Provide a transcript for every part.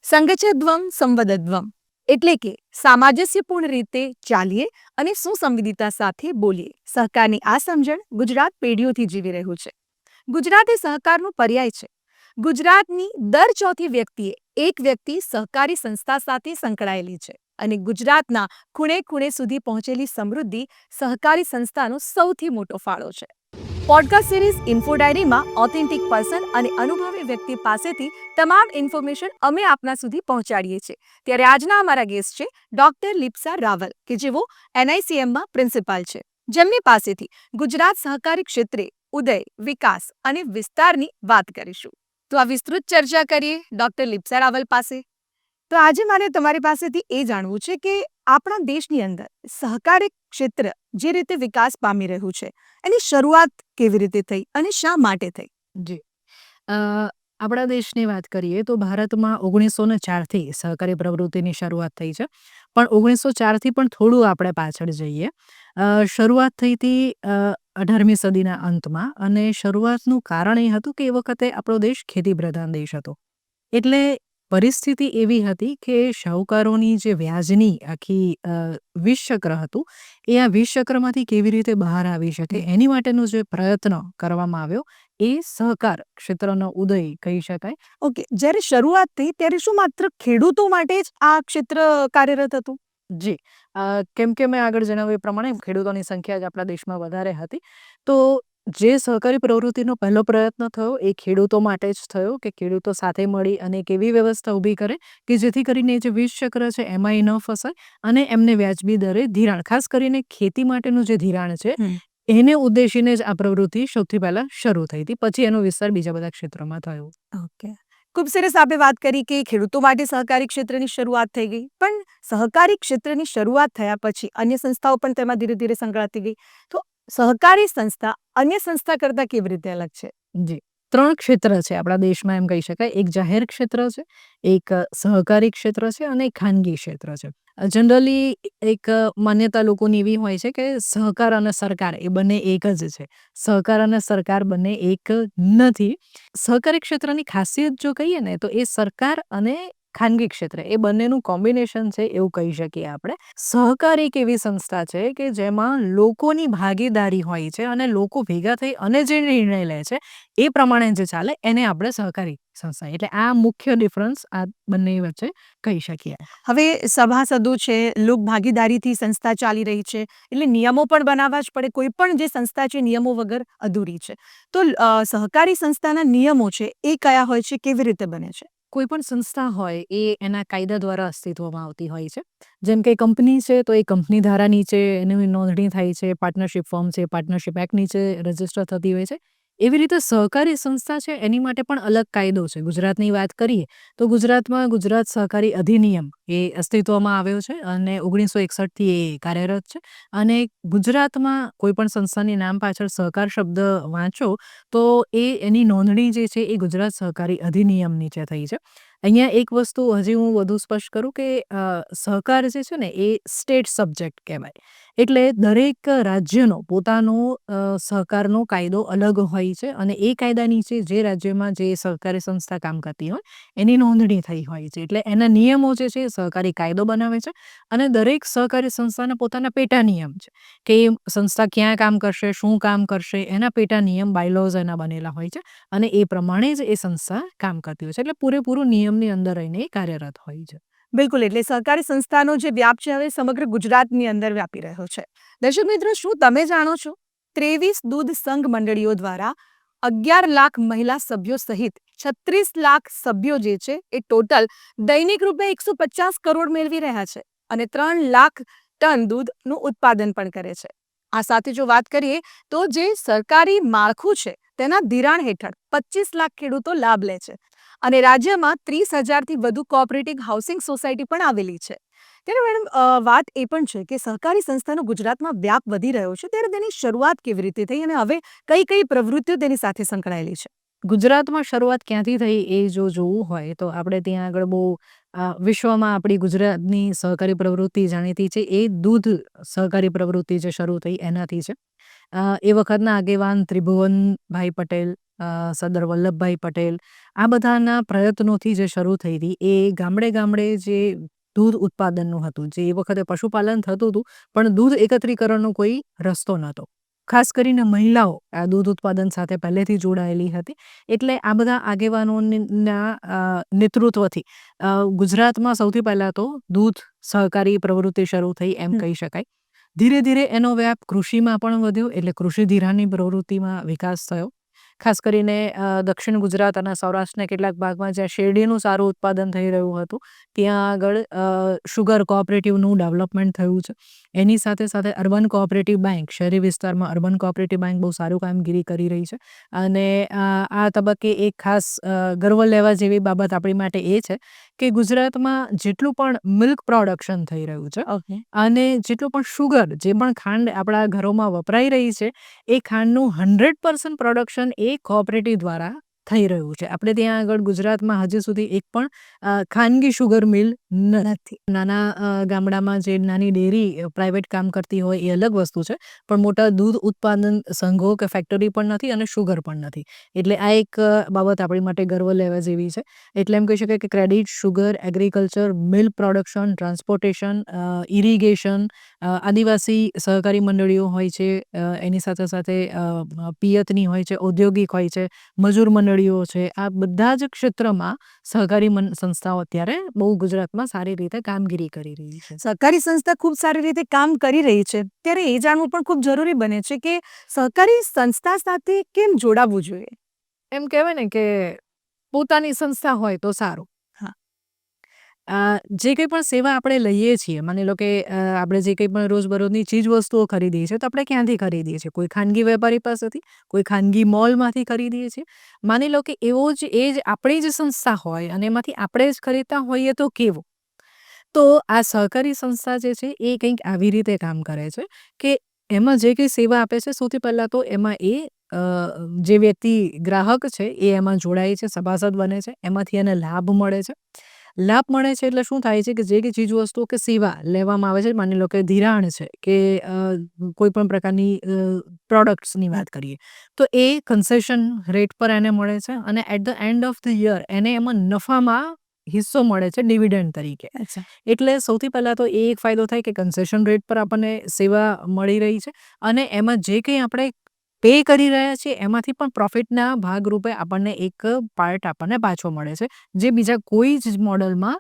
સંગચ્છધ્વમ સંવદધ્વમ એટલે કે સામંજસ્યપૂર્ણ રીતે ચાલીએ અને સુસંવિદિતા સાથે બોલીએ. સહકારની આ સમજણ ગુજરાત પેઢીઓથી જીવી રહ્યું છે. ગુજરાત એ સહકારનો પર્યાય છે. ગુજરાતની દર ચોથી વ્યક્તિએ એક વ્યક્તિ સહકારી સંસ્થા સાથે સંકળાયેલી છે અને ગુજરાતના ખૂણે ખૂણે સુધી પહોંચેલી સમૃદ્ધિ સહકારી સંસ્થાનો સૌથી મોટો ફાળો છે. પોડકાસ્ટ સિરીઝ ઇન્ફો ડાયરીમાં ઓથેન્ટિક પર્સન અને અનુભવી વ્યક્તિ પાસેથી તમામ ઇન્ફોર્મેશન અમે આપના સુધી પહોંચાડીએ છીએ. ત્યારે આજના અમારા ગેસ્ટ છે ડોક્ટર લિપ્સા રાવલ, કે જેઓ NICMમાં પ્રિન્સિપાલ છે, જેમની પાસેથી ગુજરાત સહકારી ક્ષેત્રે ઉદય, વિકાસ અને વિસ્તારની વાત કરીશું. તો આ વિસ્તૃત ચર્ચા કરીએ ડોક્ટર લિપ્સા રાવલ પાસે. તો આજે મારે તમારી પાસેથી એ જાણવું છે કે આપણા દેશની અંદર સહકારી ક્ષેત્ર જે રીતે વિકાસ પામી રહ્યું છે એની શરૂઆત કેવી રીતે થઈ અને શા માટે થઈ? જી આપણા દેશની વાત કરીએ તો ભારતમાં 1904થી સહકારી પ્રવૃત્તિની શરૂઆત થઈ છે. પણ 1904થી પણ થોડું આપણે પાછળ જઈએ. શરૂઆત થઈ હતી 18મી સદીના અંતમાં, અને શરૂઆતનું કારણ એ હતું કે એ વખતે આપણો દેશ ખેતી પ્રધાન દેશ હતો. એટલે પરિસ્થિતિ એવી હતી કે શાહુકારોની જે વ્યાજની આખી વિષચક્ર હતું, એ આ વિષચક્રમાંથી કેવી રીતે બહાર આવી શકે એની માટેનો જે પ્રયત્ન કરવામાં આવ્યો એ સહકાર ક્ષેત્રનો ઉદય કહી શકાય. ઓકે, જ્યારે શરૂઆત થઈ ત્યારે શું માત્ર ખેડૂતો માટે જ આ ક્ષેત્ર કાર્યરત હતું? જી, કેમ કે મેં આગળ જણાવ્યું એ પ્રમાણે ખેડૂતોની સંખ્યા જ આપણા દેશમાં વધારે હતી. તો જે સહકારી પ્રવૃત્તિનો પહેલો પ્રયત્ન થયો એ ખેડૂતો માટે જ થયો કે ખેડૂતો સાથે મળી અને એક એવી વ્યવસ્થા ઊભી કરે કે જેથી કરીને જે વીજચક્ર છે એમાંય ન ફસાય અને એમને વ્યાજબી દરે ધિરાણ, ખાસ કરીને ખેતી માટેનું જે ધિરાણ છે એને ઉદ્દેશીને જ આ પ્રવૃત્તિ સૌથી પહેલા શરૂ થઈ હતી. પછી એનો વિસ્તાર બીજા બધા ક્ષેત્રોમાં થયો. ઓકે, ખૂબ સરસ આપે વાત કરી કે ખેડૂતો માટે સહકારી ક્ષેત્રની શરૂઆત થઈ ગઈ. પણ સહકારી ક્ષેત્રની શરૂઆત થયા પછી અન્ય સંસ્થાઓ પણ તેમાં ધીરે ધીરે સંકળાતી ગઈ. તો સહકારી સંસ્થા અન્ય સંસ્થા કરતા કેવી રીતે અલગ છે? જી, 3 ક્ષેત્ર છે આપણા દેશમાં એમ કહી શકાય. એક જાહેર ક્ષેત્ર છે, એક સહકારી ક્ષેત્ર છે અને એક ખાનગી ક્ષેત્ર છે. જનરલી એક માન્યતા લોકોની એવી હોય છે કે સહકાર અને સરકાર એ બંને એક જ છે. સહકાર અને સરકાર બંને એક નથી. સહકારી ક્ષેત્રની ખાસિયત જો કહીએ ને તો એ સરકાર અને ખાનગી ક્ષેત્ર એ બંનેનું કોમ્બિનેશન છે એવું કહી શકીએ આપણે. સહકાર એક એવી સંસ્થા છે કે જેમાં લોકોની ભાગીદારી હોય છે અને લોકો ભેગા થઈ અને જે નિર્ણય લે છે એ પ્રમાણે જે ચાલે એને આપણે સહકારી સંસ્થા, એટલે આ મુખ્ય ડિફરન્સ આ બંને વચ્ચે કહી શકીએ. હવે સભાસદો છે, લોક ભાગીદારીથી સંસ્થા ચાલી રહી છે, એટલે નિયમો પણ બનાવવા જ પડે. કોઈ પણ જે સંસ્થા છે નિયમો વગર અધૂરી છે. તો સહકારી સંસ્થાના નિયમો છે એ કયા હોય છે, કેવી રીતે બને છે? કોઈ પણ સંસ્થા હોય એ એના કાયદા દ્વારા અસ્તિત્વમાં આવતી હોય છે. જેમ કે કંપની છે તો એ કંપની ધારા નીચે એની નોંધણી થાય છે. પાર્ટનરશિપ ફોર્મ છે, પાર્ટનરશિપ એક્ટ નીચે રજીસ્ટર થતી હોય છે. એવી રીતે સહકારી સંસ્થા છે એની માટે પણ અલગ કાયદો છે. ગુજરાતની વાત કરીએ તો ગુજરાતમાં ગુજરાત સહકારી અધિનિયમ એ અસ્તિત્વમાં આવ્યો છે અને 1961થી એ કાર્યરત છે. અને ગુજરાતમાં કોઈ પણ સંસ્થાની નામ પાછળ સહકાર શબ્દ વાંચો તો એની નોંધણી જે છે એ ગુજરાત સહકારી અધિનિયમ નીચે થઈ છે. અહીંયા એક વસ્તુ હજી હું વધુ સ્પષ્ટ કરું કે સહકાર જે છે ને એ સ્ટેટ સબ્જેક્ટ કહેવાય. એટલે દરેક રાજ્યનો પોતાનો સહકારનો કાયદો અલગ હોય છે અને એ કાયદા નીચે જે રાજ્યમાં જે સહકારી સંસ્થા કામ કરતી હોય એની નોંધણી થઈ હોય છે. એટલે એના નિયમો જે છે એ સહકારી કાયદો બનાવે છે અને દરેક સહકારી સંસ્થાના પોતાના પેટા નિયમ છે કે એ સંસ્થા ક્યાં કામ કરશે, શું કામ કરશે, એના પેટા નિયમ, બાયલોઝ એના બનેલા હોય છે અને એ પ્રમાણે જ એ સંસ્થા કામ કરતી હોય છે. એટલે પૂરેપૂરું નિયમની અંદર રહીને એ કાર્યરત હોય છે. બિલકુલ, એટલે સહકારી સંસ્થાનો જે વ્યાપ છે હવે સમગ્ર ગુજરાતની અંદર વ્યાપી રહ્યો છે. દર્શક મિત્રો, શું તમે જાણો છો 23 દૂધ સંઘ મંડળીઓ દ્વારા 11 લાખ મહિલા સભ્યો સહિત 36 લાખ સભ્યો જે છે એ ટોટલ દૈનિક રૂપે 150 કરોડ મેળવી રહ્યા છે અને 3 લાખ ટન દૂધનું ઉત્પાદન પણ કરે છે. આ સાથે જો વાત કરીએ તો જે સરકારી માળખું છે તેના ધિરાણ હેઠળ 25 લાખ ખેડૂતો લાભ લે છે અને રાજ્યમાં 30,000થી વધુ કોઓપરેટિવ હાઉસિંગ સોસાયટી પણ આવેલી છે. ત્યારે મેડમ, વાત એ પણ છે કે સહકારી સંસ્થાનો ગુજરાતમાં વ્યાપ વધી રહ્યો છે, ત્યારે તેની શરૂઆત કેવી રીતે થઈ અને હવે કઈ કઈ પ્રવૃત્તિઓ તેની સાથે સંકળાયેલી છે? ગુજરાતમાં શરૂઆત ક્યાંથી થઈ એ જો જોવું હોય તો આપણે ત્યાં આગળ બહુ વિશ્વમાં આપણી ગુજરાતની સહકારી પ્રવૃત્તિ જાણીતી છે એ દૂધ સહકારી પ્રવૃત્તિ જે શરૂ થઈ એનાથી છે. એ વખતના આગેવાન ત્રિભુવનભાઈ પટેલ સરદાર વલ્લભભાઈ પટેલ, આ બધાના પ્રયત્નોથી જે શરૂ થઈ હતી એ ગામડે ગામડે જે દૂધ ઉત્પાદનનું હતું, જે એ વખતે પશુપાલન થતું હતું પણ દૂધ એકત્રીકરણનો કોઈ રસ્તો નહોતો. ખાસ કરીને મહિલાઓ આ દૂધ ઉત્પાદન સાથે પહેલેથી જોડાયેલી હતી. એટલે આ બધા આગેવાનોના નેતૃત્વથી ગુજરાતમાં સૌથી પહેલાં તો દૂધ સહકારી પ્રવૃત્તિ શરૂ થઈ એમ કહી શકાય. ધીરે ધીરે એનો વ્યાપ કૃષિમાં પણ વધ્યો, એટલે કૃષિ ધિરાણની પ્રવૃત્તિમાં વિકાસ થયો. ખાસ કરીને દક્ષિણ ગુજરાત અને સૌરાષ્ટ્રના કેટલાક ભાગમાં જ્યાં શેરડીનું સારું ઉત્પાદન થઈ રહ્યું હતું ત્યાં આગળ શુગર કોઓપરેટિવનું ડેવલપમેન્ટ થયું છે. એની સાથે સાથે અર્બન કોઓપરેટિવ બેંક, શહેરી વિસ્તારમાં અર્બન કોઓપરેટિવ બેંક બહુ સારું કામગીરી કરી રહી છે. અને આ તબક્કે એક ખાસ ગર્વ લેવા જેવી બાબત આપણી માટે એ છે કે ગુજરાતમાં જેટલું પણ મિલ્ક પ્રોડક્શન થઈ રહ્યું છે ઓકે. અને જેટલું પણ શુગર, જે પણ ખાંડ આપણા ઘરોમાં વપરાઈ રહી છે એ ખાંડનું 100% પ્રોડક્શન એ કોઓપરેટિવ દ્વારા થઈ રહ્યું છે. આપણે ત્યાં આગળ ગુજરાતમાં હજી સુધી એક પણ ખાનગી શુગર મિલ નથી. નાના ગામડામાં જે નાની ડેરી પ્રાઇવેટ કામ કરતી હોય એ અલગ વસ્તુ છે, પણ મોટા દૂધ ઉત્પાદન સંઘો કે ફેક્ટરી પણ નથી અને શુગર પણ નથી. એટલે આ એક બાબત આપણી માટે ગર્વ લેવા જેવી છે. એટલે એમ કહી શકાય કે credit, sugar, agriculture, milk production, transportation, irrigation, આદિવાસી સહકારી મંડળીઓ હોય છે, એની સાથે સાથે પિયતની હોય છે, ઔદ્યોગિક હોય છે, મજૂર મંડળીઓ છે. આ બધા જ ક્ષેત્રમાં સહકારી સંસ્થાઓ અત્યારે બહુ ગુજરાતમાં સારી રીતે કામગીરી કરી રહી છે. સહકારી સંસ્થા ખૂબ સારી રીતે કામ કરી રહી છે, ત્યારે એ જાણવું પણ ખૂબ જરૂરી બને છે કે સહકારી સંસ્થા સાથે કેમ જોડાવવું જોઈએ? એમ કહેવાય ને કે પોતાની સંસ્થા હોય તો સારું. હા. જે કંઈ પણ સેવા આપણે લઈએ છીએ, માની લો કે આપણે જે કંઈ પણ રોજબરોજની ચીજ વસ્તુઓ ખરીદીએ છીએ તો આપણે ક્યાંથી ખરીદીએ છીએ? કોઈ ખાનગી વેપારી પાસેથી, કોઈ ખાનગી મોલમાંથી ખરીદીએ છીએ. માની લો કે એ જ આપણી જ સંસ્થા હોય અને એમાંથી આપણે જ ખરીદતા હોઈએ તો કેવું? તો આ સહકારી સંસ્થા જે છે એ કંઈક આવી રીતે કામ કરે છે કે એમાં જે કંઈ સેવા આપે છે સૌથી પહેલાં તો એમાં જે વ્યક્તિ ગ્રાહક છે એ એમાં જોડાય છે, સભાસદ બને છે, એમાંથી એને લાભ મળે છે. લાભ મળે છે એટલે શું થાય છે કે જે કંઈ ચીજવસ્તુઓ કે સેવા લેવામાં આવે છે, માની લો કે ધિરાણ છે કે કોઈ પણ પ્રકારની પ્રોડક્ટ્સની વાત કરીએ તો એ કન્સેશન રેટ પર એને મળે છે અને at the end of the year એને એમાં નફામાં હિસ્સો મળે છે ડિવિડન્ડ તરીકે. અચ્છા. એટલે સૌથી પહેલાં તો એ એક ફાયદો થાય કે કન્સેશન રેટ પર આપણને સેવા મળી રહી છે અને એમાં જે કંઈ આપણે પે કરી રહ્યા છીએ એમાંથી પણ પ્રોફિટના ભાગરૂપે આપણને એક પાર્ટ આપણને પાછો મળે છે, જે બીજા કોઈ જ મોડલમાં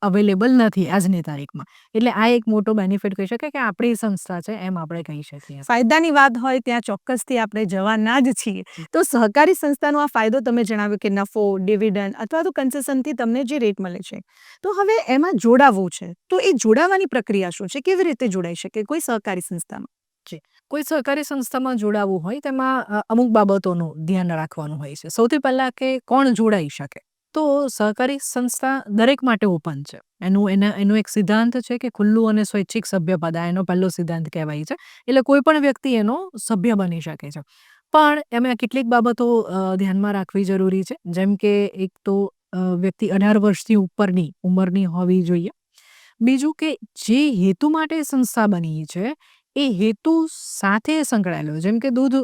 અવેલેબલ નથી આજની તારીખમાં. એટલે આ એક મોટો બેનિફિટ કહી શકાય કે આપણી સંસ્થા છે એમ આપણે કહી શકીએ. ફાયદાની વાત હોય ત્યાં ચોક્કસથી આપણે જવાના જ છીએ. તો સહકારી સંસ્થાનો આ ફાયદો તમે જણાવ્યો કે નફો, ડિવિડન્ડ અથવા તો કન્સેશનથી તમને જે રેટ મળે છે. તો હવે એમાં જોડાવવું છે, તો એ જોડાવાની પ્રક્રિયા શું છે? કેવી રીતે જોડાઈ શકે કોઈ સહકારી સંસ્થામાં? કોઈ સહકારી સંસ્થામાં જોડાવવું હોય તેમાં અમુક બાબતોનું ધ્યાન રાખવાનું હોય છે. સૌથી પહેલાં કે કોણ જોડાઈ શકે? તો સહકારી સંસ્થા દરેક માટે ઓપન છે. એનો એક સિદ્ધાંત છે કે ખુલ્લું અને સ્વૈચ્છિક સભ્યપદ, આ એનો પહેલો સિદ્ધાંત કહેવાય છે. એટલે કોઈ પણ વ્યક્તિ એનો સભ્ય બની શકે છે. પણ એમાં કેટલીક બાબતો ધ્યાનમાં રાખવી જરૂરી છે. જેમ કે એક તો વ્યક્તિ 18 વર્ષથી ઉપરની ઉંમરની હોવી જોઈએ. બીજું કે જે હેતુ માટે સંસ્થા બની છે એ હેતુ સાથે સંકળાયેલો, જેમ કે દૂધ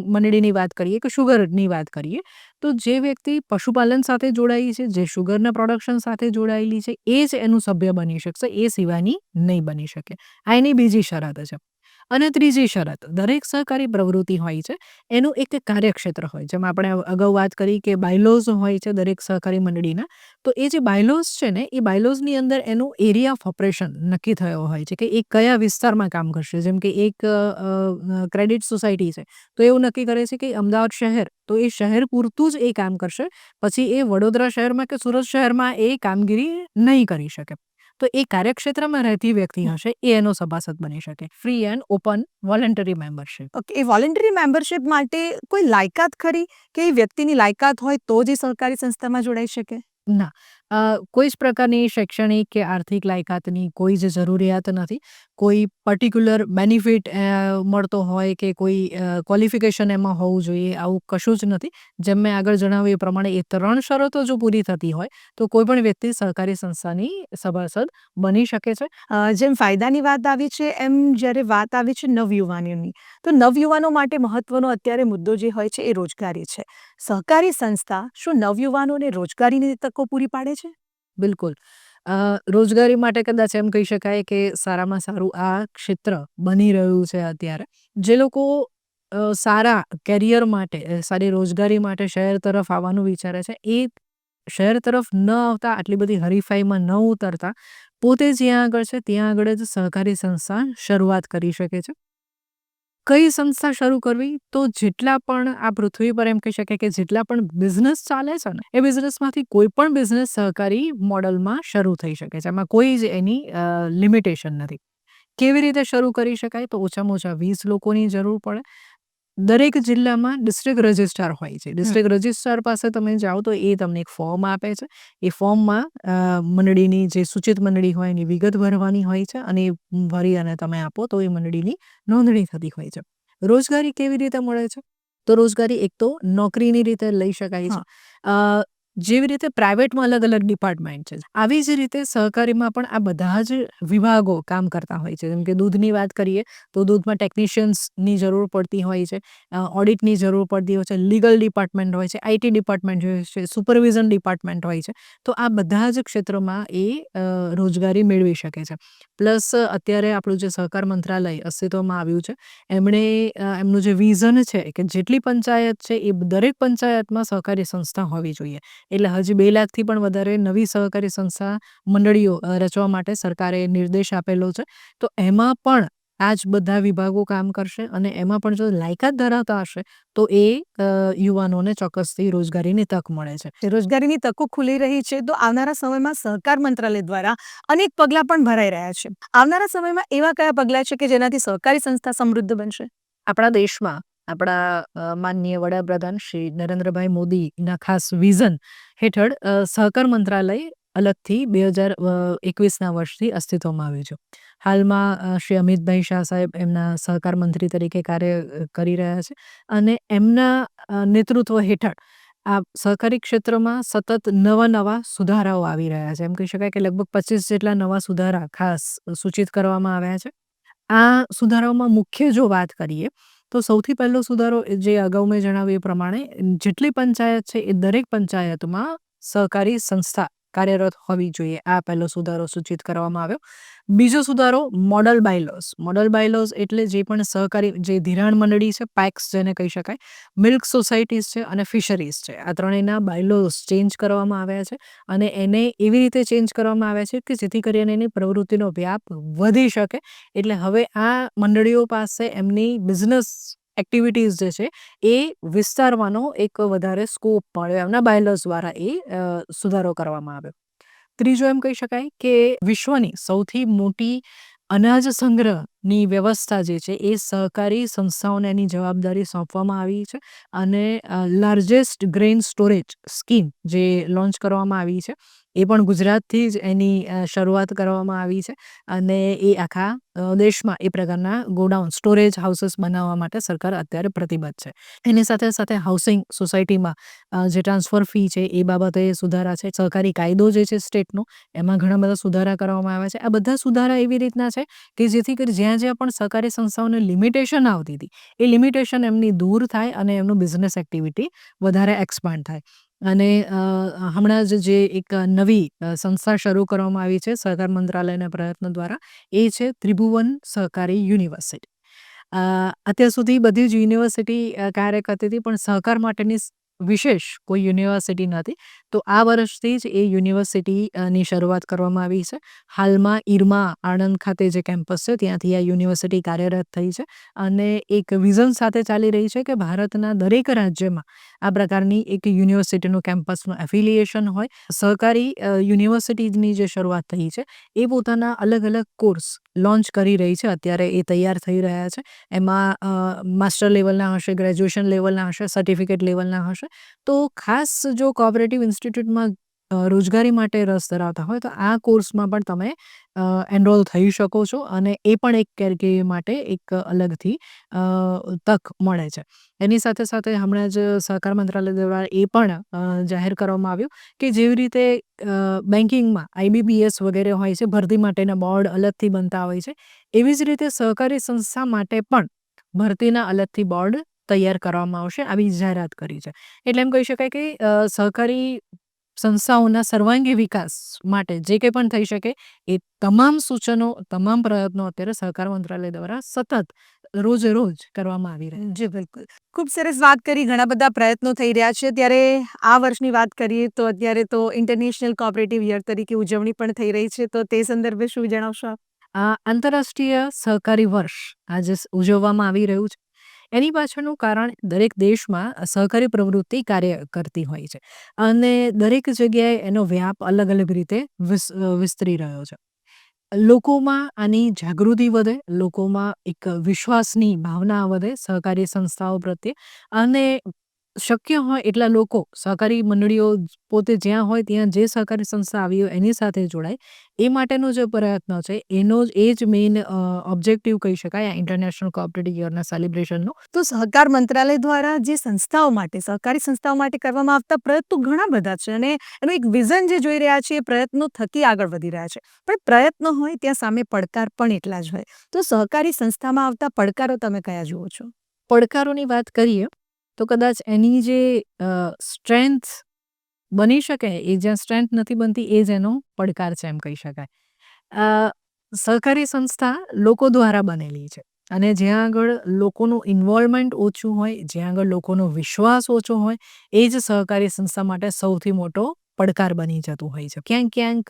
મંડળીની વાત કરીએ કે શુગરની વાત કરીએ તો જે વ્યક્તિ પશુપાલન સાથે જોડાયેલી છે, જે શુગરના પ્રોડક્શન સાથે જોડાયેલી છે એ જ એનું સભ્ય બની શકશે, એ સિવાયની નહીં બની શકે. આ એની બીજી શરત છે. અને ત્રીજી શરત, દરેક સહકારી પ્રવૃત્તિ હોય છે એનું એક કાર્યક્ષેત્ર હોય. જેમ આપણે અગાઉ વાત કરી કે બાયલોઝ હોય છે દરેક સહકારી મંડળીના, તો એ જે બાયલોઝ છે ને એ બાયલોઝની અંદર એનું એરિયા ઓફ ઓપરેશન નક્કી થયો હોય છે કે એ કયા વિસ્તારમાં કામ કરશે. જેમ કે એક ક્રેડિટ સોસાયટી છે તો એવું નક્કી કરે છે કે અમદાવાદ શહેર, તો એ શહેર પૂરતું જ એ કામ કરશે, પછી એ વડોદરા શહેરમાં કે સુરત શહેરમાં એ કામગીરી નહીં કરી શકે. તો એ કાર્યક્ષેત્રમાં રહેતી વ્યક્તિ હશે એ એનો સભાસદ બની શકે. Free and open voluntary membership. Okay, A voluntary membership માટે કોઈ લાયકાત ખરી કે એ વ્યક્તિની લાયકાત હોય તો જ એ સહકારી સંસ્થામાં જોડાઈ શકે? ના, કોઈ જ પ્રકારની શૈક્ષણિક કે આર્થિક લાયકાતની કોઈ જ જરૂરિયાત નથી. કોઈ પર્ટિક્યુલર બેનિફિટ મળતો હોય કે કોઈ ક્વોલિફિકેશન એમાં હોવું જોઈએ, આવું કશું જ નથી. જેમ મેં આગળ જણાવ્યું એ પ્રમાણે એ 3 શરતો જો પૂરી થતી હોય, તો કોઈ પણ વ્યક્તિ સહકારી સંસ્થાની સભાસદ બની શકે છે. જેમ ફાયદાની વાત આવી છે એમ જ્યારે વાત આવી છે નવયુવાનોની, તો નવયુવાનો માટે મહત્વનો અત્યારે મુદ્દો જે હોય છે એ રોજગારી છે. સહકારી સંસ્થા શું નવયુવાનોને રોજગારીની તકો પૂરી પાડે છે? બિલકુલ. રોજગારી માટે કદાચ એમ કહી શકાય કે સારામાં સારું આ ક્ષેત્ર બની રહ્યું છે અત્યારે. જે લોકો સારા કેરિયર માટે, સારી રોજગારી માટે શહેર તરફ આવવાનું વિચારે છે, એ શહેર તરફ ન આવતા, આટલી બધી હરીફાઈમાં ન ઉતરતા, પોતે જ્યાં આગળ છે ત્યાં આગળ જ સહકારી સંસ્થા શરૂઆત કરી શકે છે. કઈ સંસ્થા શરૂ કરવી? તો જેટલા પણ આ પૃથ્વી પર એમ કહી શકાય કે જેટલા પણ બિઝનેસ ચાલે છે ને, એ બિઝનેસમાંથી કોઈ પણ બિઝનેસ સહકારી મોડલમાં શરૂ થઈ શકે છે. એમાં કોઈ જ એની લિમિટેશન નથી. કેવી રીતે શરૂ કરી શકાય? તો ઓછામાં ઓછા 20 લોકોની જરૂર પડે. દરેક જિલ્લામાં ડિસ્ટ્રિક્ટ રજિસ્ટ્રાર હોય છે. ડિસ્ટ્રિક્ટ રજિસ્ટ્રાર પાસે તમે જાઓ તો એ તમને એક ફોર્મ આપે છે. એ ફોર્મમાં મંડળીની જે સૂચિત મંડળી હોય એની વિગત ભરવાની હોય છે અને એ ભરી અને તમે આપો તો એ મંડળીની નોંધણી થતી હોય છે. રોજગારી કેવી રીતે મળે છે? તો રોજગારી એક તો નોકરીની રીતે લઈ શકાય છે. જેવી રીતે પ્રાઇવેટમાં અલગ-અલગ ડિપાર્ટમેન્ટ છે, આવી જ રીતે સહકારીમાં પણ આ બધા જ વિભાગો કામ કરતા હોય છે. જેમ કે દૂધની વાત કરીએ તો દૂધમાં ટેકનિશિયન્સની જરૂર પડતી હોય છે, ઓડિટની જરૂર પડતી હોય છે, લીગલ ડિપાર્ટમેન્ટ હોય છે, આઈટી ડિપાર્ટમેન્ટ હોય છે, સુપરવિઝન ડિપાર્ટમેન્ટ હોય છે. તો આ બધા જ ક્ષેત્રોમાં એ રોજગારી મેળવી શકે છે. પ્લસ અત્યારે આપણું જે સહકાર મંત્રાલય અસ્તિત્વમાં આવ્યું છે, એમણે એમનું જે વિઝન છે કે જેટલી પંચાયત છે એ દરેક પંચાયતમાં સહકારી સંસ્થા હોવી જોઈએ. એટલે હજી 2 લાખથી પણ વધારે નવી સહકારી સંસ્થા મંડળીઓ રચવા માટે સરકારે નિર્દેશ આપેલો છે. તો એમાં પણ આ જ બધા વિભાગો કામ કરશે અને એમાં પણ જો લાયકાત ધરાવતા હશે તો એ યુવાનોને ચોક્કસથી રોજગારીની તક મળે છે. રોજગારીની તકો ખુલી રહી છે તો આવનારા સમયમાં સહકાર મંત્રાલય દ્વારા અનેક પગલાં પણ ભરાઈ રહ્યા છે. આવનારા સમયમાં એવા કયા પગલાં છે કે જેનાથી સહકારી સંસ્થા સમૃદ્ધ બનશે? આપણા દેશમાં આપણા માનનીય વડાપ્રધાન શ્રી નરેન્દ્રભાઈ મોદીના ખાસ વિઝન હેઠળ સહકાર મંત્રાલય અલગથી 2021ના વર્ષથી અસ્તિત્વમાં આવ્યું છે. હાલમાં શ્રી અમિતભાઈ શાહ સાહેબ એમના સહકાર મંત્રી તરીકે કાર્ય કરી રહ્યા છે અને એમના નેતૃત્વ હેઠળ આ સહકારી ક્ષેત્રમાં સતત નવા સુધારાઓ આવી રહ્યા છે. એમ કહી શકાય કે લગભગ 25 જેટલા નવા સુધારા ખાસ સૂચિત કરવામાં આવ્યા છે. આ સુધારાઓમાં મુખ્ય જો વાત કરીએ તો સૌથી પહેલો સુધારો જે અગાઉ મેં જણાવ્યું એ પ્રમાણે જેટલી પંચાયત છે એ દરેક પંચાયતમાં સહકારી સંસ્થા કાર્યરત હોવી જોઈએ. આ પહેલો સુધારો સૂચિત કરવામાં આવ્યો. બીજો સુધારો મોડલ બાયલોઝ. મોડલ બાયલોઝ એટલે જે પણ સહકારી જે ધિરાણ મંડળી છે, પેક્સ જેને કહી શકાય, મિલ્ક સોસાયટીઝ છે અને ફિશરીઝ છે. આ ત્રણેયના બાયલોઝ ચેન્જ કરવામાં આવ્યા છે અને એને એવી રીતે ચેન્જ કરવામાં આવ્યા છે કે જેથી કરીને એની પ્રવૃત્તિનો વ્યાપ વધી શકે. એટલે હવે આ મંડળીઓ પાસે એમની બિઝનેસ એક્ટિવિટીઝ જે છે એ વિસ્તારવાનો એક વધારે સ્કોપ મળ્યો. એમના બાયલોઝ દ્વારા એ સુધારો કરવામાં આવ્યો. ત્રીજો એમ કહી શકાય કે વિશ્વની સૌથી મોટી અનાજ સંગ્રહની વ્યવસ્થા જે છે એ સહકારી સંસ્થાઓને એની જવાબદારી સોંપવામાં આવી છે અને લાર્જેસ્ટ ગ્રેઇન સ્ટોરેજ સ્કીમ જે લોન્ચ કરવામાં આવી છે એ પણ ગુજરાતથી જ એની શરૂઆત કરવામાં આવી છે અને એ આખા દેશમાં એ પ્રકારના ગોડાઉન સ્ટોરેજ હાઉસીસ બનાવવા માટે સરકાર અત્યારે પ્રતિબદ્ધ છે. એની સાથે સાથે હાઉસિંગ સોસાયટીમાં જે ટ્રાન્સફર ફી છે એ બાબતે સુધારા છે. સહકારી કાયદો જે છે સ્ટેટનો એમાં ઘણા બધા સુધારા કરવામાં આવ્યા છે. આ બધા સુધારા એવી રીતના છે કે જેથી કરી જ્યાં પણ સહકારી સંસ્થાઓને લિમિટેશન આવતી હતી એ લિમિટેશન એમની દૂર થાય અને એમનું બિઝનેસ એક્ટિવિટી વધારે એક્સપાન્ડ થાય. અને હમણાં જ જે એક નવી સંસ્થા શરૂ કરવામાં આવી છે સહકાર મંત્રાલયના પ્રયત્નો દ્વારા, એ છે ત્રિભુવન સહકારી યુનિવર્સિટી. અત્યાર સુધી બધી જ યુનિવર્સિટી કાર્ય કરતી હતી પણ સહકાર માટેની વિશેષ કોઈ યુનિવર્સિટી નથી. તો આ વર્ષથી જ એ યુનિવર્સિટીની શરૂઆત કરવામાં આવી છે. હાલમાં ઈરમા આણંદ ખાતે જે કેમ્પસ છે ત્યાંથી આ યુનિવર્સિટી કાર્યરત થઈ છે અને એક વિઝન સાથે ચાલી રહી છે કે ભારતના દરેક રાજ્યમાં આ પ્રકારની એક યુનિવર્સિટીનું કેમ્પસનું એફિલિએશન હોય. સહકારી યુનિવર્સિટીની જે શરૂઆત થઈ છે એ પોતાના અલગ-અલગ કોર્સ લોન્ચ કરી રહી છે. અત્યારે એ તૈયાર થઈ રહ્યા છે. એમાં માસ્ટર લેવલના હશે, ગ્રેજ્યુએશન લેવલના હશે, સર્ટિફિકેટ લેવલના હશે. તો ખાસ જો કોઓપરેટિવ ઇન્સ્ટિટ્યૂટમાં રોજગારી માટે રસ ધરાવતા હોય તો આ કોર્સમાં પણ તમે એનરોલ થઈ શકો છો અને એ પણ એક કેટેગરી માટે એક અલગથી તક મળે છે. એની સાથે સાથે હમણાં જ સહકાર મંત્રાલય દ્વારા એ પણ જાહેર કરવામાં આવ્યું કે જેવી રીતે બેન્કિંગમાં IBPS વગેરે હોય છે, ભરતી માટેના બોર્ડ અલગથી બનતા હોય છે, એવી જ રીતે સહકારી સંસ્થા માટે પણ ભરતીના અલગથી બોર્ડ તૈયાર કરવામાં આવશે, આવી જાહેરાત કરી છે. એટલે એમ કહી શકાય કે સહકારી સંસ્થાઓના સર્વાંગી વિકાસ માટે જે કંઈ પણ થઈ શકે એ તમામ સૂચનો, તમામ પ્રયત્નો અત્યારે સહકાર મંત્રાલય દ્વારા સતત રોજે રોજ કરવામાં આવી રહ્યા છે. જી બિલકુલ, ખૂબ સરસ વાત કરી. ઘણા બધા પ્રયત્નો થઈ રહ્યા છે. ત્યારે આ વર્ષની વાત કરીએ તો અત્યારે તો ઇન્ટરનેશનલ કોઓપરેટિવ યર તરીકે ઉજવણી પણ થઈ રહી છે, તો તે સંદર્ભે શું જણાવશો આપ? આ આંતરરાષ્ટ્રીય સહકારી વર્ષ આજે ઉજવવામાં આવી રહ્યું છે. એની પાછળનું કારણ દરેક દેશમાં સહકારી પ્રવૃત્તિ કાર્ય કરતી હોય છે અને દરેક જગ્યાએ એનો વ્યાપ અલગ અલગ રીતે વિસ્તરી રહ્યો છે. લોકોમાં આની જાગૃતિ વધે, લોકોમાં એક વિશ્વાસની ભાવના વધે સહકારી સંસ્થાઓ પ્રત્યે અને શક્ય હોય એટલા લોકો સહકારી મંડળીઓ પોતે જ્યાં હોય ત્યાં જે સહકારી સંસ્થા આવી હોય એની સાથે જોડાય, એ માટેનો જે પ્રયત્ન છે એ જ મેઇન ઓબ્જેક્ટિવ કહી શકાય આ ઇન્ટરનેશનલ કોઓપરેટિવ યરના સેલિબ્રેશનનો. તો સહકાર મંત્રાલય દ્વારા જે સંસ્થાઓ માટે, સહકારી સંસ્થાઓ માટે કરવામાં આવતા પ્રયત્નો ઘણા બધા છે અને એનું એક વિઝન જે જોઈ રહ્યા છીએ, એ પ્રયત્નો થકી આગળ વધી રહ્યા છે. પણ પ્રયત્નો હોય ત્યાં સામે પડકાર પણ એટલા જ હોય. તો સહકારી સંસ્થામાં આવતા પડકારો તમે કયા જુઓ છો? પડકારોની વાત કરીએ તો કદાચ એની જે સ્ટ્રેન્થ બની શકે એ જ્યાં સ્ટ્રેન્થ નથી બનતી એ જ એનો પડકાર છે એમ કહી શકાય. સહકારી સંસ્થા લોકો દ્વારા બનેલી છે અને જ્યાં આગળ લોકોનું ઇન્વોલ્વમેન્ટ ઓછું હોય, જ્યાં આગળ લોકોનો વિશ્વાસ ઓછો હોય, એ જ સહકારી સંસ્થા માટે સૌથી મોટો પડકાર બની જતું હોય છે. ક્યાંક ક્યાંક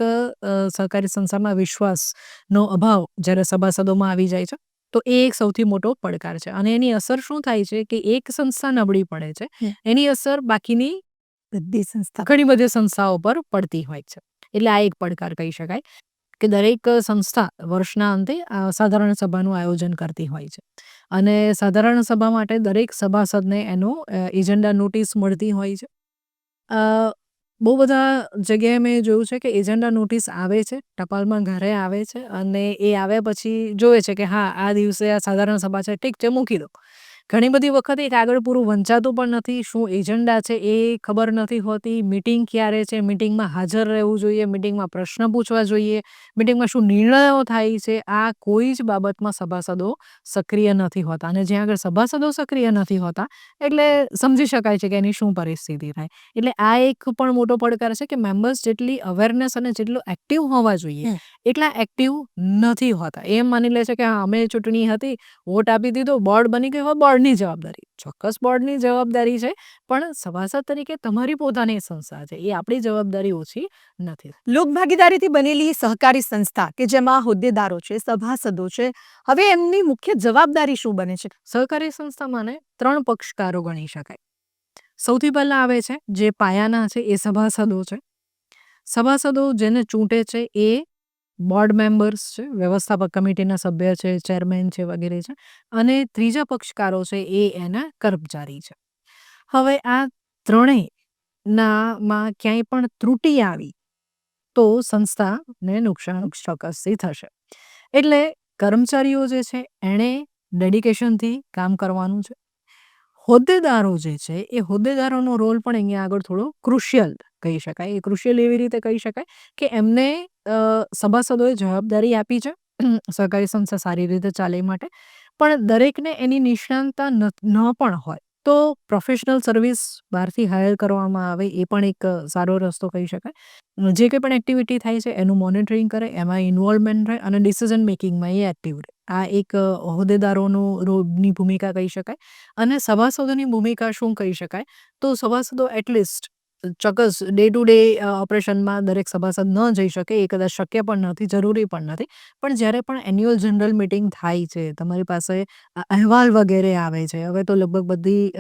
સહકારી સંસ્થામાં વિશ્વાસનો અભાવ જ્યારે સભાસદોમાં આવી જાય છે તો એ એક સૌથી મોટો પડકાર છે અને એની અસર શું થાય છે કે એક સંસ્થા નબળી પડે છે, એની અસર બાકીની બધી સંસ્થા ઘણી બધી સંસ્થાઓ પર પડતી હોય છે. એટલે આ એક પડકાર કહી શકાય કે દરેક સંસ્થા વર્ષના અંતે સાધારણ સભાનું આયોજન કરતી હોય છે અને સાધારણ સભા માટે દરેક સભાસદને એનો એજન્ડા નોટિસ મળતી હોય છે. બહુ બધા જગ્યાએ મેં જોયું છે કે એજન્ડા નોટિસ આવે છે, ટપાલમાં ઘરે આવે છે અને એ આવ્યા પછી જોવે છે કે હા આ દિવસે આ સાધારણ સભા છે, ઠીક છે મૂકી દો. ઘણી બધી વખત એ કાગળ પૂરું વંચાતું પણ નથી, શું એજન્ડા છે એ ખબર નથી હોતી, મિટિંગ ક્યારે છે, મિટિંગમાં હાજર રહેવું જોઈએ, મિટિંગમાં પ્રશ્ન પૂછવા જોઈએ, મિટિંગમાં શું નિર્ણયો થાય છે, આ કોઈ જ બાબતમાં સભાસદો સક્રિય નથી હોતા અને જ્યાં આગળ સભાસદો સક્રિય નથી હોતા એટલે સમજી શકાય છે કે એની શું પરિસ્થિતિ થાય. એટલે આ એક પણ મોટો પડકાર છે કે મેમ્બર્સ જેટલી અવેરનેસ અને જેટલું એક્ટિવ હોવા જોઈએ એટલા એક્ટિવ નથી હોતા. એમ માની લે છે કે હા અમે ચૂંટણી હતી, વોટ આપી દીધો, બોર્ડ બની ગયો, હવે બોર્ડની જવાબદારી. ચોક્કસ બોર્ડની જવાબદારી છે પણ સભાસદ તરીકે તમારી પોતાની સંસ્થા છે, એ આપણી જવાબદારી ઓછી નથી. લોકભાગીદારીથી બનેલી સહકારી સંસ્થા કે જેમાં હોદ્દેદારો છે, સભાસદો છે, હવે એમની મુખ્ય જવાબદારી શું બને છે? સહકારી સંસ્થામાંને 3 પક્ષકારો ગણી શકાય. સૌથી પહેલા આવે છે જે પાયાના છે એ સભાસદો છે. સભાસદો જેને ચૂંટે છે એ બોર્ડ મેમ્બર્સ છે, વ્યવસ્થાપક કમિટીના સભ્ય છે, ચેરમેન છે વગેરે છે અને ત્રીજા પક્ષકારો છે એ એના કર્મચારી છે. હવે આ ત્રણેયનામાં ક્યાંય પણ ત્રુટિ આવી તો સંસ્થાને નુકસાન ચોક્કસથી થશે. એટલે કર્મચારીઓ જે છે એણે ડેડિકેશનથી કામ કરવાનું છે. હોદ્દેદારો જે છે એ હોદ્દેદારોનો રોલ પણ અહીંયા આગળ થોડો ક્રુશિયલ કહી શકાય. એ ક્રુશિયલ એવી રીતે કહી શકાય કે એમને સભાસદોએ જવાબદારી આપી છે સહકારી સંસ્થા સારી રીતે ચાલે એ માટે, પણ દરેકને એની નિષ્ણાંતતા ન પણ હોય તો પ્રોફેશનલ સર્વિસ બહારથી હાયર કરવામાં આવે એ પણ એક સારો રસ્તો કહી શકાય. જે કંઈ પણ એક્ટિવિટી થાય છે એનું મોનિટરિંગ કરે, એમાં ઇન્વોલ્વમેન્ટ રહે અને ડિસિઝન મેકિંગમાં એ એક્ટિવ રહે. આ એક હોદ્દેદારોની ભૂમિકા કહી શકાય. અને સભાસદોની ભૂમિકા શું કહી શકાય તો સભાસદો એટલીસ્ટ ચોક્કસ ડે ટુ ડે ઓપરેશનમાં દરેક સભાસદ ન જઈ શકે, એ કદાચ શક્ય પણ નથી, જરૂરી પણ નથી, પણ જ્યારે પણ એન્યુઅલ જનરલ મિટિંગ થાય છે, તમારી પાસે અહેવાલ વગેરે આવે છે, હવે તો લગભગ બધી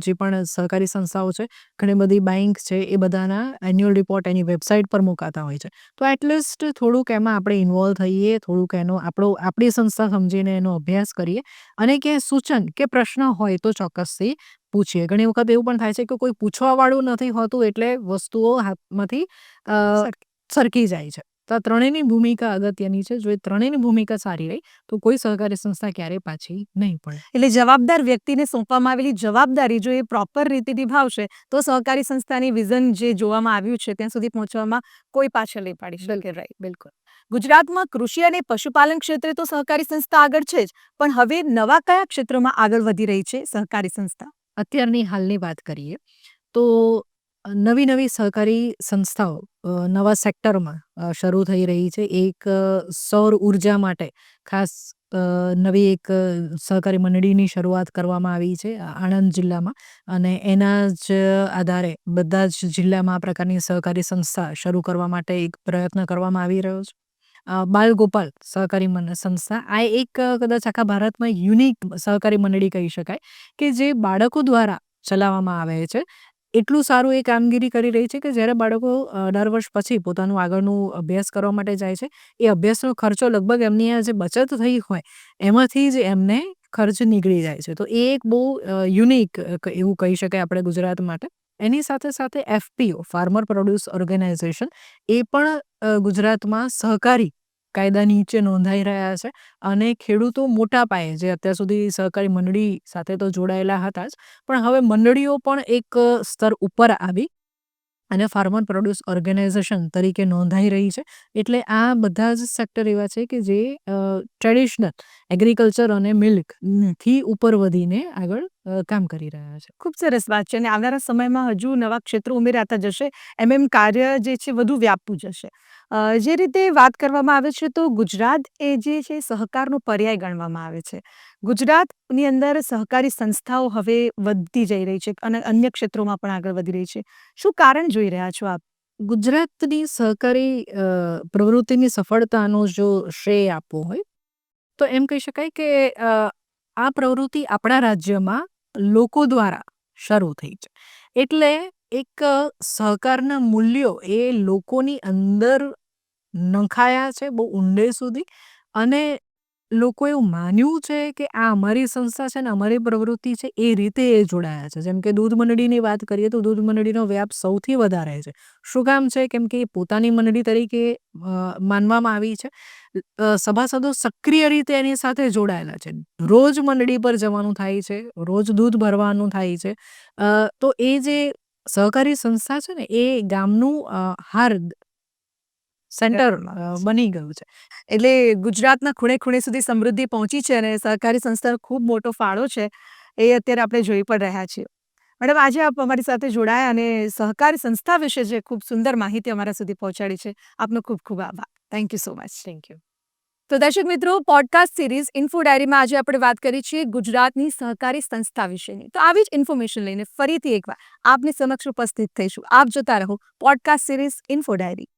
જે પણ સહકારી સંસ્થાઓ છે, ઘણી બધી બેંક છે, એ બધાના એન્યુઅલ રિપોર્ટ એની વેબસાઇટ પર મુકાતા હોય છે. તો એટલીસ્ટ થોડુંક એમાં આપણે ઇન્વોલ્વ થઈએ, થોડુંક આપણી સંસ્થા સમજીને એનો અભ્યાસ કરીએ અને ક્યાંય સૂચન કે પ્રશ્ન હોય તો ચોક્કસથી પૂછીએ. ઘણી વખત એવું પણ થાય છે કે કોઈ પૂછવાવાળું નથી હોતું એટલે વસ્તુઓ હાથમાંથી સરકી જાય છે. તો આ ત્રણેયની ભૂમિકા અગત્યની છે. જો એ ત્રણેયની ભૂમિકા સારી રહી તો કોઈ સહકારી સંસ્થા ક્યારેય પાછી નહીં પડે. એટલે જવાબદાર વ્યક્તિને સોંપવામાં આવેલી જવાબદારી જો એ પ્રોપર રીતે નિભાવશે તો સહકારી સંસ્થાની વિઝન જે જોવામાં આવ્યું છે ત્યાં સુધી પહોંચવામાં કોઈ પાછળ નહીં પાડી શકે. રાઈટ, બિલકુલ. ગુજરાતમાં કૃષિ અને પશુપાલન ક્ષેત્રે તો સહકારી સંસ્થા આગળ છે જ, પણ હવે નવા કયા ક્ષેત્રોમાં આગળ વધી રહી છે સહકારી સંસ્થા? અત્યારની હાલની વાત કરીએ તો નવી સહકારી સંસ્થાઓ નવા સેક્ટરમાં શરૂ થઈ રહી છે. એક સૌર ઉર્જા માટે ખાસ નવી એક સહકારી મંડળીની શરૂઆત કરવામાં આવી છે આણંદ જિલ્લામાં, અને એના જ આધારે બધા જ જિલ્લામાં આ પ્રકારની સહકારી સંસ્થા શરૂ કરવા માટે એક પ્રયત્ન કરવામાં આવી રહ્યો છે. બાલગોપાલ સહકારી સંસ્થા આ એક કદાચ આખા ભારતમાં યુનિક સહકારી મંડળી કહી શકાય કે જે બાળકો દ્વારા ચલાવવામાં આવે છે. એટલું સારું એ કામગીરી કરી રહી છે કે જ્યારે બાળકો 18 વર્ષ પછી પોતાનું આગળનું અભ્યાસ કરવા માટે જાય છે, એ અભ્યાસનો ખર્ચો લગભગ એમની આ જે બચત થઈ હોય એમાંથી જ એમને ખર્ચ નીકળી જાય છે. તો એ એક બહુ યુનિક એવું કહી શકાય આપણે ગુજરાત માટે. એની સાથે સાથે FPO ફાર્મર પ્રોડ્યુસ ઓર્ગેનાઇઝેશન એ પણ ગુજરાતમાં સહકારી કાયદા નીચે નોંધાઈ રહ્યા છે, અને ખેડૂતો મોટા પાયે જે અત્યાર સુધી સહકારી મંડળી સાથે તો જોડાયેલા હતા જ, પણ હવે મંડળીઓ પણ એક સ્તર ઉપર આવી અને ફાર્મર પ્રોડ્યુસ ઓર્ગેનાઇઝેશન તરીકે નોંધાઈ રહી છે. એટલે આ બધા જ સેક્ટર એવા છે કે જે ટ્રેડિશનલ એગ્રીકલ્ચર અને મિલ્કથી ઉપર વધીને આગળ કામ કરી રહ્યા છે. ખૂબ સરસ વાત છે અને આવનારા સમયમાં હજુ નવા ક્ષેત્રો ઉમેરાતા જશે, એમ કાર્ય જે છે વધુ વ્યાપતું જશે. જે રીતે વાત કરવામાં આવે છે તો ગુજરાત એ જે છે સહકારનો પર્યાય ગણવામાં આવે છે. ગુજરાતની અંદર સહકારી સંસ્થાઓ હવે વધતી જઈ રહી છે અને અન્ય ક્ષેત્રોમાં પણ આગળ વધી રહી છે. શું કારણ જોઈ રહ્યા છો આપ? ગુજરાતની સહકારી પ્રવૃત્તિની સફળતાનો જો શ્રેય આપવો હોય તો એમ કહી શકાય કે આ પ્રવૃત્તિ આપણા રાજ્યમાં લોકો દ્વારા શરૂ થઈ છે. એટલે એક સહકારના મૂલ્યો એ લોકોની અંદર નંખાયા છે બહુ ઊંડે સુધી, અને લોકો એવું માન્યું છે કે આ અમારી સંસ્થા છે ને અમારી પ્રવૃત્તિ છે, એ રીતે એ જોડાયા છે. જેમ કે દૂધ મંડળીની વાત કરીએ તો દૂધ મંડળીનો વ્યાપ સૌથી વધારે છે. શું કામ છે? કેમ કે એ પોતાની મંડળી તરીકે માનવામાં આવી છે. સભાસદો સક્રિય રીતે એની સાથે જોડાયેલા છે. રોજ મંડળી પર જવાનું થાય છે, રોજ દૂધ ભરવાનું થાય છે. તો એ જે સહકારી સંસ્થા છે ને એ ગામનું હાર્દ સેન્ટર બની ગયું છે. એટલે ગુજરાતના ખૂણે ખૂણે સુધી સમૃદ્ધિ પહોંચી છે અને સહકારી સંસ્થાનો ખૂબ મોટો ફાળો છે, એ અત્યારે આપણે જોઈ પણ રહ્યા છીએ. મેડમ, આજે આપ અમારી સાથે જોડાયા અને સહકારી સંસ્થા વિશે જે ખૂબ સુંદર માહિતી અમારા સુધી પહોંચાડી છે, આપનો ખૂબ ખૂબ આભાર. Thank you so much. Thank you. તો દર્શક મિત્રો, પોડકાસ્ટ સિરીઝ ઇન્ફો ડાયરીમાં આજે આપણે વાત કરી છીએ ગુજરાતની સહકારી સંસ્થા વિશેની. તો આવી જ ઇન્ફોર્મેશન લઈને ફરીથી એકવાર આપની સમક્ષ ઉપસ્થિત થઈશું. આપ જોતા રહો પોડકાસ્ટ સિરીઝ ઇન્ફો ડાયરી.